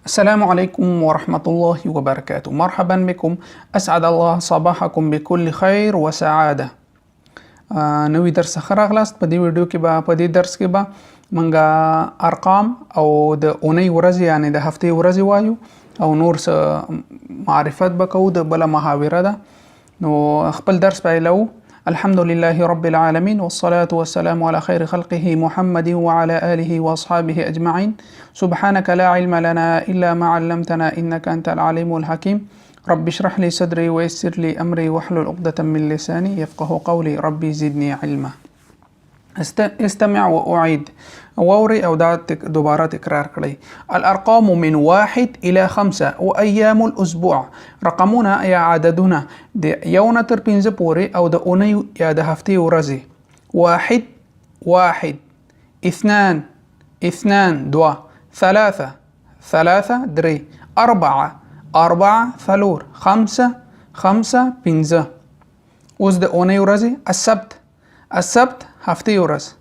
السلام عليكم ورحمة الله وبركاته. مرحبا بكم، أسعد الله صباحكم بكل خير وسعادة. نوی درس څخه راغلاست. په دې ویډیو کې به په دې درس کې به منګه ارقام او د اونۍ ورځې یعنی د هفتې ورځې وایو او نور څه معرفت به کوو د بله محاوره ده. نو خپل درس پیلو. الحمد لله رب العالمين والصلاة والسلام على خير خلقه محمد وعلى آله وأصحابه أجمعين. سبحانك لا علم لنا إلا ما علمتنا إنك أنت العليم الحكيم. رب اشرح لي صدري ويسر لي أمري واحلل عقدة من لساني يفقه قولي. ربي زدني علما. استمع وأعيد. ووري أو دوباره تكرار كلي. الأرقام من 1 إلى 5 وأيام الأسبوع. رقمنا يا عددنا د يونا تر 5 پورې او د اونۍ یا د هفتې ورځې. 1 1 2 2 2 3 3 3 4 4 3 5 5 5. اوس د اونۍ ورځې. السبت هفتې ورځ.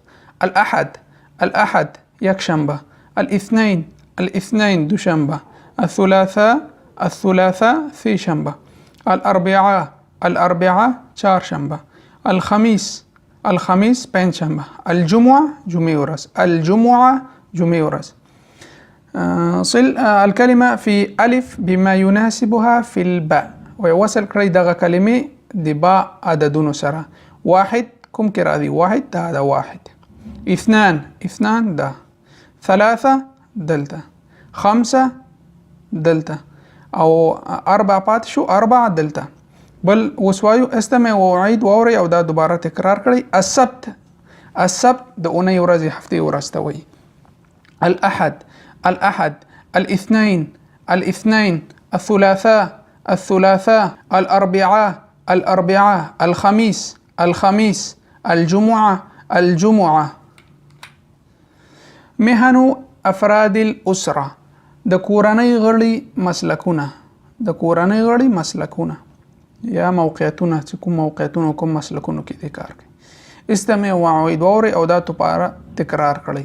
الأحد يكشنبه. الاثنين دوشنبه. الثلاثاء في شنبه. الأربعاء چهارشنبه. الخميس پنجشنبه. الجمعة جمعة ورځ. صل الكلمة في ألف بما يناسبها في الباء ويوصل کړئ دغه کلمې د با عددونو سره. 1 کوم کې راځي؟ 1 دا 1. 2 دا. 3 دلته. 5 دلته او 4 پات شو 4 دلته. بل وسوایو استمع وعيد ووري او دا دوباره تکرار کړئ. السبت د اونۍ ورځې هفتې ورځ ته وایي. الأحد الاثنين الثلاثاء الأربعاء الخميس الجمعة. مهن افراد الاسره. د کورنۍ غړي مسلکونه یا موقعیتونه چې کوم موقعیتونه کوم مسلکونو کې د کار کوي. استمع وعيد ووري او دا دوباره تکرار کړئ.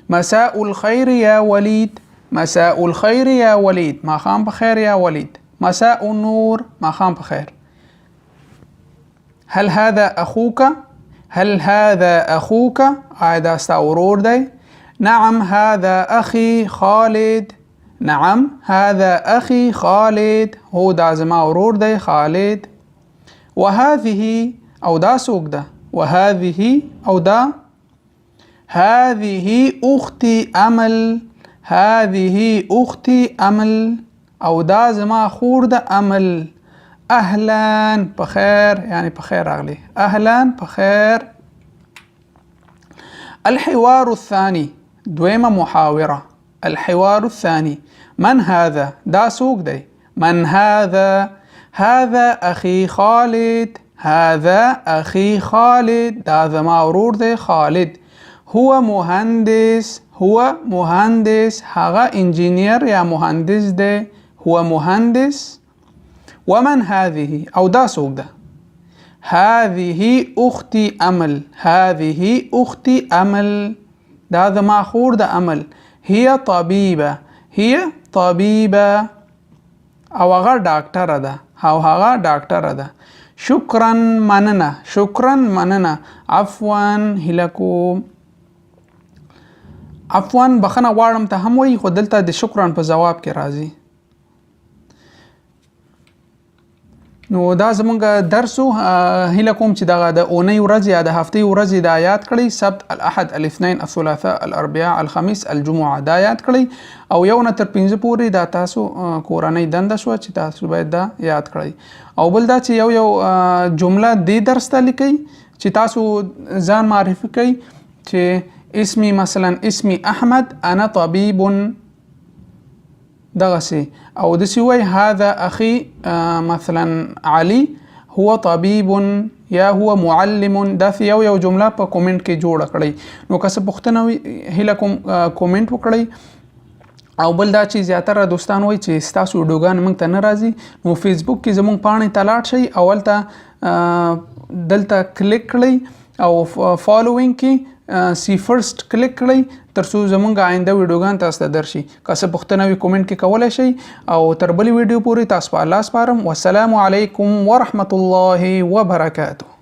مساء الخير يا وليد. ما خام بخير يا وليد. مساء النور. ما خام بخير. هل هذا أخوك؟ هذا استورور دي. نعم هذا أخي خالد. هو دا زما ورور دي خالد. وهذه او دا سوق ده. وهذه او دا. هذه أختي أمل. او دا زما خور ده أمل. أهلا بخير يعني بخير أغلي. أهلا بخير. الحوار الثاني دويمة محاورة. الحوار الثاني. من هذا؟ دا سوق دي. من هذا أخي خالد. دا زما ورور دي خالد. هو مهندس. هغا انجينير يا مهندس دي. هو مهندس. ومن هذه او دا سوق ده. هذه أختي أمل. دا زما خور ده أمل. هي طبيبة او هغه ډاکټره ده. شكرا مننه. عفوا هلکو. عفوا بخنه غواړم ته هم وایي خو دلته د شکرا په جواب کې راځي. نو دا زمونږ درسو. هیله کوم چې دغه د اونۍ ورځې یا د هفتې ورځې د یاد کړئ. سبت، الأحد، الاثنين، الثلاثاء، الأربعاء، الخميس، الجمعة دا یاد کړئ او یو نه تر 5 پورې دا تاسو کورنۍ دنده شو چې تاسو باید دا یاد کړئ. او بل دا چې یو جمله دې درس ته لیکئ چې تاسو ځان معرفي کړئ چې اسمي أحمد أنا طبيب دغسي او دسي وي. هذا أخي مثلا علي هو طبيب یا هو معلم. دا یو جمله په کومنټ کې جوړ کړئ. نو که څه پوښتنه وي هیله کوم کومنټ وکړئ. او بل دا چې زیاتره دوستان وایي چې ستاسو ویډیوګان موږ ته نه راځي نو فیسبوک کې زموږ پاڼې ته لاړ شئ. اول ته دلته کلیک کړئ او فالوینګ کې سی فرست کلیک کړئ ترڅو زمونږ آینده ویډیوګان تاسو ته درشي. که څه پوښتنه وي کومنټ کې کولای شئ او تر بلې ویډیو پورې تاسو په الله سپارم. والسلام علیکم ورحمة الله وبرکاته.